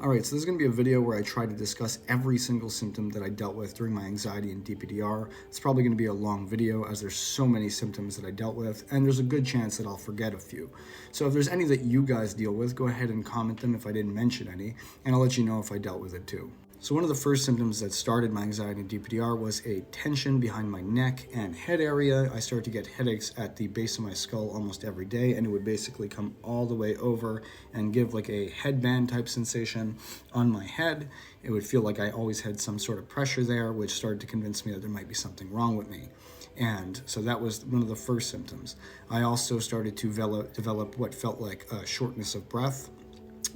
All right, so this is going to be a video where I try to discuss every single symptom that I dealt with during my anxiety and DPDR. It's probably going to be a long video as there's so many symptoms that I dealt with, and there's a good chance that I'll forget a few. So if there's any that you guys deal with, go ahead and comment them if I didn't mention any, and I'll let you know if I dealt with it too. So one of the first symptoms that started my anxiety and DPDR was a tension behind my neck and head area. I started to get headaches at the base of my skull almost every day, and it would basically come all the way over and give like a headband type sensation on my head. It would feel like I always had some sort of pressure there, which started to convince me that there might be something wrong with me. And so that was one of the first symptoms. I also started to develop what felt like a shortness of breath.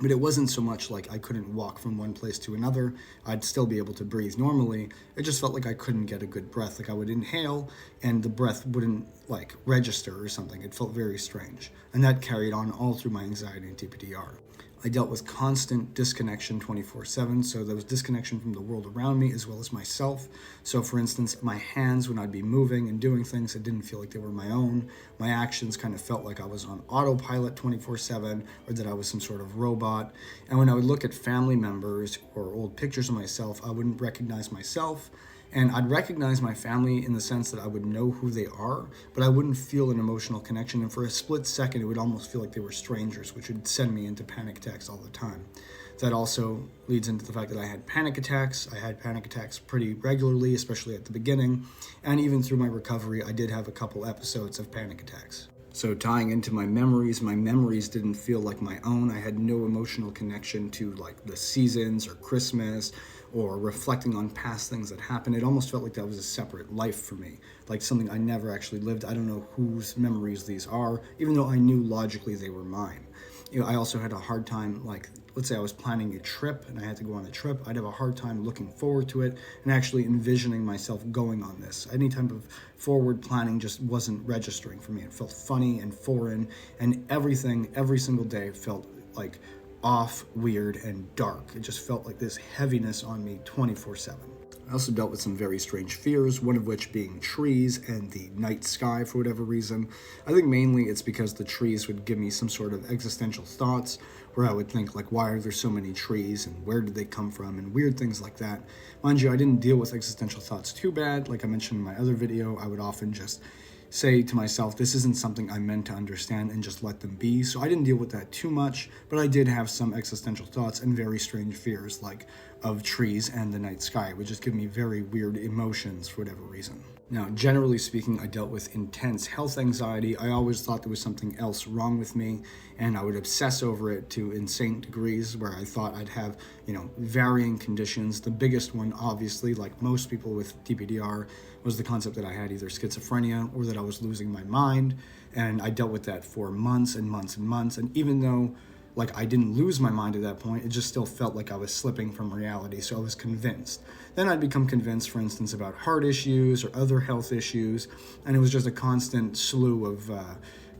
But it wasn't so much like I couldn't walk from one place to another. I'd still be able to breathe normally. It just felt like I couldn't get a good breath. Like I would inhale and the breath wouldn't like register or something. It felt very strange. And that carried on all through my anxiety and DPDR. I dealt with constant disconnection 24/7, so there was disconnection from the world around me as well as myself. So for instance, my hands, when I'd be moving and doing things, it didn't feel like they were my own. My actions kind of felt like I was on autopilot 24/7, or that I was some sort of robot. And when I would look at family members or old pictures of myself, I wouldn't recognize myself. And I'd recognize my family in the sense that I would know who they are, but I wouldn't feel an emotional connection. And for a split second, it would almost feel like they were strangers, which would send me into panic attacks all the time. That also leads into the fact that I had panic attacks. I had panic attacks pretty regularly, especially at the beginning. And even through my recovery, I did have a couple episodes of panic attacks. So tying into my memories didn't feel like my own. I had no emotional connection to like the seasons or Christmas or reflecting on past things that happened. It almost felt like that was a separate life for me, like something I never actually lived. I don't know whose memories these are, even though I knew logically they were mine. I also had a hard time, like, let's say I was planning a trip and I had to go on a trip, I'd have a hard time looking forward to it and actually envisioning myself going on this. Any type of forward planning just wasn't registering for me. It felt funny and foreign, and everything, every single day felt like off, weird, and dark. It just felt like this heaviness on me 24/7. I also dealt with some very strange fears, one of which being trees and the night sky for whatever reason. I think mainly it's because the trees would give me some sort of existential thoughts where I would think like, why are there so many trees and where did they come from and weird things like that. Mind you, I didn't deal with existential thoughts too bad. Like I mentioned in my other video, I would often just say to myself, this isn't something I'm meant to understand, and just let them be. So I didn't deal with that too much, but I did have some existential thoughts and very strange fears, like of trees and the night sky. It would just give me very weird emotions for whatever reason. Now, generally speaking, I dealt with intense health anxiety. I always thought there was something else wrong with me, and I would obsess over it to insane degrees where I thought I'd have, varying conditions. The biggest one, obviously, like most people with DPDR, was the concept that I had either schizophrenia or that I was losing my mind. And I dealt with that for months and months and months. And even though like I didn't lose my mind at that point, it just still felt like I was slipping from reality. So I was convinced. Then I'd become convinced, for instance, about heart issues or other health issues. And it was just a constant slew of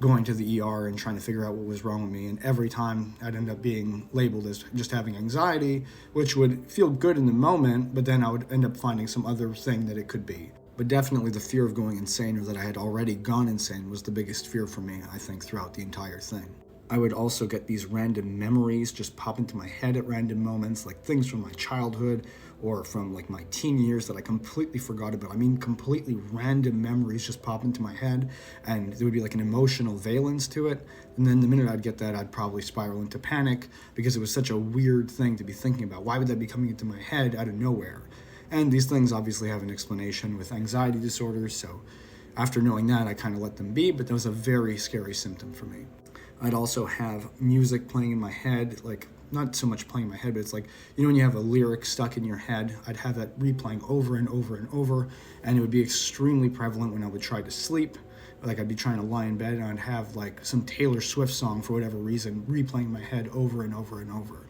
going to the ER and trying to figure out what was wrong with me. And every time I'd end up being labeled as just having anxiety, which would feel good in the moment, but then I would end up finding some other thing that it could be. But definitely the fear of going insane, or that I had already gone insane, was the biggest fear for me, I think, throughout the entire thing. I would also get these random memories just pop into my head at random moments, like things from my childhood or from like my teen years that I completely forgot about. I mean, completely random memories just pop into my head, and there would be like an emotional valence to it. And then the minute I'd get that, I'd probably spiral into panic because it was such a weird thing to be thinking about. Why would that be coming into my head out of nowhere? And these things obviously have an explanation with anxiety disorders, so after knowing that, I kind of let them be, but that was a very scary symptom for me. I'd also have music playing in my head, like not so much playing in my head, but it's like, when you have a lyric stuck in your head, I'd have that replaying over and over and over, and it would be extremely prevalent when I would try to sleep. Like I'd be trying to lie in bed and I'd have like some Taylor Swift song for whatever reason replaying in my head over and over and over.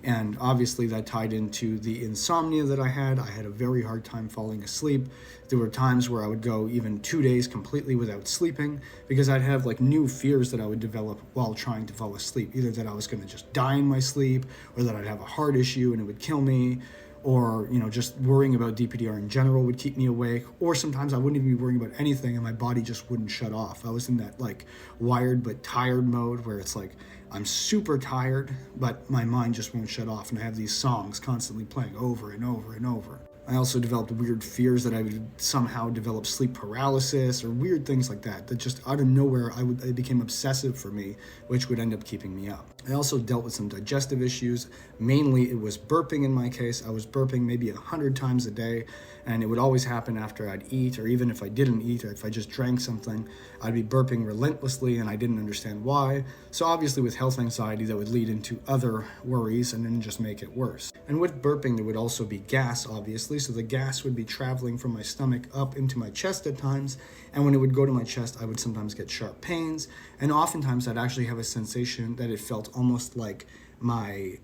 And obviously that tied into the insomnia that I had. I had a very hard time falling asleep. There were times where I would go even 2 days completely without sleeping because I'd have like new fears that I would develop while trying to fall asleep. Either that I was going to just die in my sleep, or that I'd have a heart issue and it would kill me, or just worrying about DPDR in general would keep me awake, or sometimes I wouldn't even be worrying about anything and my body just wouldn't shut off. I was in that like wired but tired mode where it's like I'm super tired, but my mind just won't shut off, and I have these songs constantly playing over and over and over. I also developed weird fears that I would somehow develop sleep paralysis or weird things like that, that just out of nowhere, it became obsessive for me, which would end up keeping me up. I also dealt with some digestive issues. Mainly it was burping in my case. I was burping maybe 100 times a day, and it would always happen after I'd eat, or even if I didn't eat, or if I just drank something, I'd be burping relentlessly, and I didn't understand why. So obviously with health anxiety, that would lead into other worries and then just make it worse. And with burping, there would also be gas, obviously, so the gas would be traveling from my stomach up into my chest at times, and when it would go to my chest, I would sometimes get sharp pains, and oftentimes I'd actually have a sensation that it felt almost like my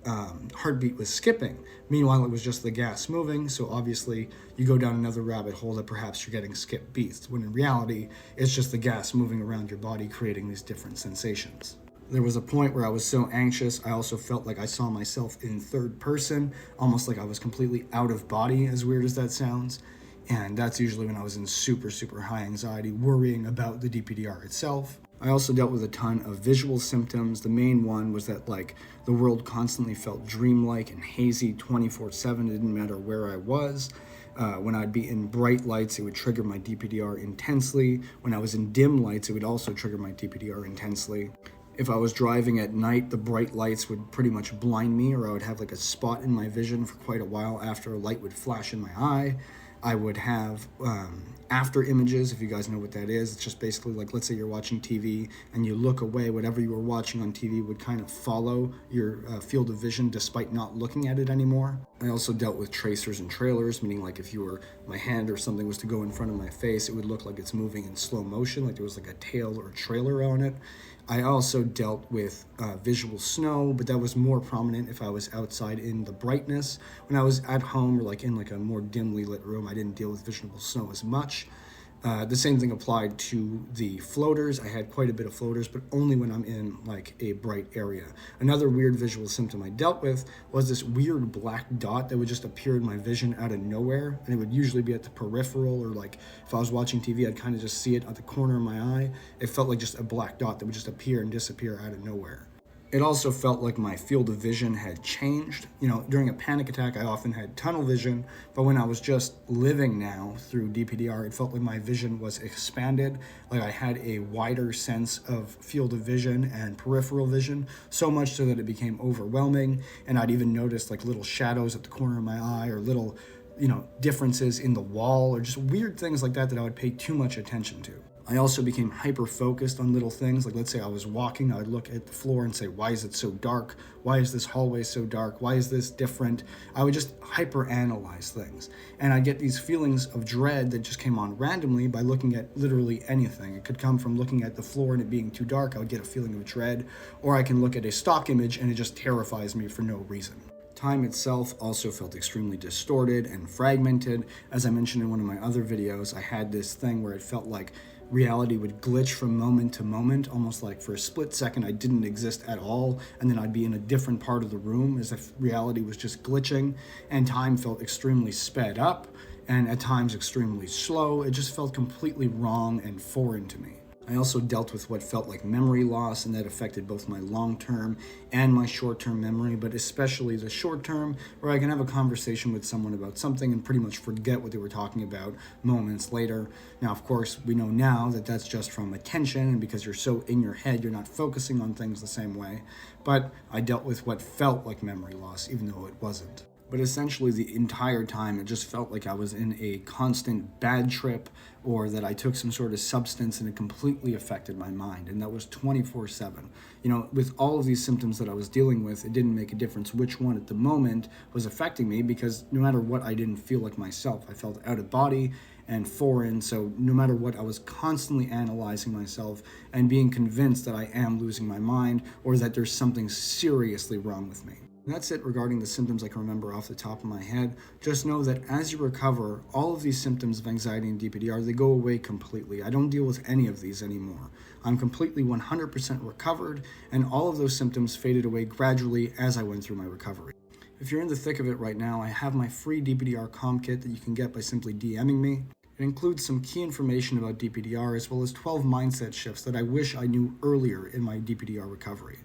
heartbeat was skipping. Meanwhile, it was just the gas moving, so obviously you go down another rabbit hole that perhaps you're getting skipped beats, when in reality, it's just the gas moving around your body creating these different sensations. There was a point where I was so anxious, I also felt like I saw myself in third person, almost like I was completely out of body, as weird as that sounds. And that's usually when I was in super, super high anxiety, worrying about the DPDR itself. I also dealt with a ton of visual symptoms. The main one was that the world constantly felt dreamlike and hazy 24/7. It didn't matter where I was. When I'd be in bright lights, it would trigger my DPDR intensely. When I was in dim lights, it would also trigger my DPDR intensely. If I was driving at night, the bright lights would pretty much blind me, or I would have a spot in my vision for quite a while after a light would flash in my eye. I would have after images, if you guys know what that is. It's just basically let's say you're watching TV and you look away, whatever you were watching on TV would kind of follow your field of vision despite not looking at it anymore. I also dealt with tracers and trailers, meaning if my hand or something was to go in front of my face, it would look like it's moving in slow motion, like there was a tail or a trailer on it. I also dealt with visual snow, but that was more prominent if I was outside in the brightness. When I was at home or in a more dimly lit room, I didn't deal with visual snow as much. The same thing applied to the floaters. I had quite a bit of floaters, but only when I'm in a bright area. Another weird visual symptom I dealt with was this weird black dot that would just appear in my vision out of nowhere, and it would usually be at the peripheral, or if I was watching TV, I'd kind of just see it at the corner of my eye. It felt like just a black dot that would just appear and disappear out of nowhere. It also felt like my field of vision had changed. During a panic attack, I often had tunnel vision, but when I was just living now through DPDR, it felt like my vision was expanded, like I had a wider sense of field of vision and peripheral vision, so much so that it became overwhelming, and I'd even notice little shadows at the corner of my eye, or little, differences in the wall, or just weird things like that I would pay too much attention to. I also became hyper-focused on little things. Let's say I was walking, I would look at the floor and say, why is it so dark? Why is this hallway so dark? Why is this different? I would just hyper-analyze things. And I'd get these feelings of dread that just came on randomly by looking at literally anything. It could come from looking at the floor and it being too dark. I would get a feeling of dread. Or I can look at a stock image and it just terrifies me for no reason. Time itself also felt extremely distorted and fragmented. As I mentioned in one of my other videos, I had this thing where it felt like reality would glitch from moment to moment, almost like for a split second I didn't exist at all, and then I'd be in a different part of the room, as if reality was just glitching, and time felt extremely sped up, and at times extremely slow. It just felt completely wrong and foreign to me. I also dealt with what felt like memory loss, and that affected both my long-term and my short-term memory, but especially the short-term, where I can have a conversation with someone about something and pretty much forget what they were talking about moments later. Now, of course, we know now that that's just from attention, and because you're so in your head, you're not focusing on things the same way. But I dealt with what felt like memory loss, even though it wasn't. But essentially the entire time, it just felt like I was in a constant bad trip, or that I took some sort of substance and it completely affected my mind. And that was 24/7. With all of these symptoms that I was dealing with, it didn't make a difference which one at the moment was affecting me, because no matter what, I didn't feel like myself. I felt out of body and foreign. So no matter what, I was constantly analyzing myself and being convinced that I am losing my mind, or that there's something seriously wrong with me. And that's it regarding the symptoms I can remember off the top of my head. Just know that as you recover, all of these symptoms of anxiety and DPDR, they go away completely. I don't deal with any of these anymore. I'm completely 100% recovered, and all of those symptoms faded away gradually as I went through my recovery. If you're in the thick of it right now, I have my free DPDR Calm Kit that you can get by simply DMing me. It includes some key information about DPDR, as well as 12 mindset shifts that I wish I knew earlier in my DPDR recovery.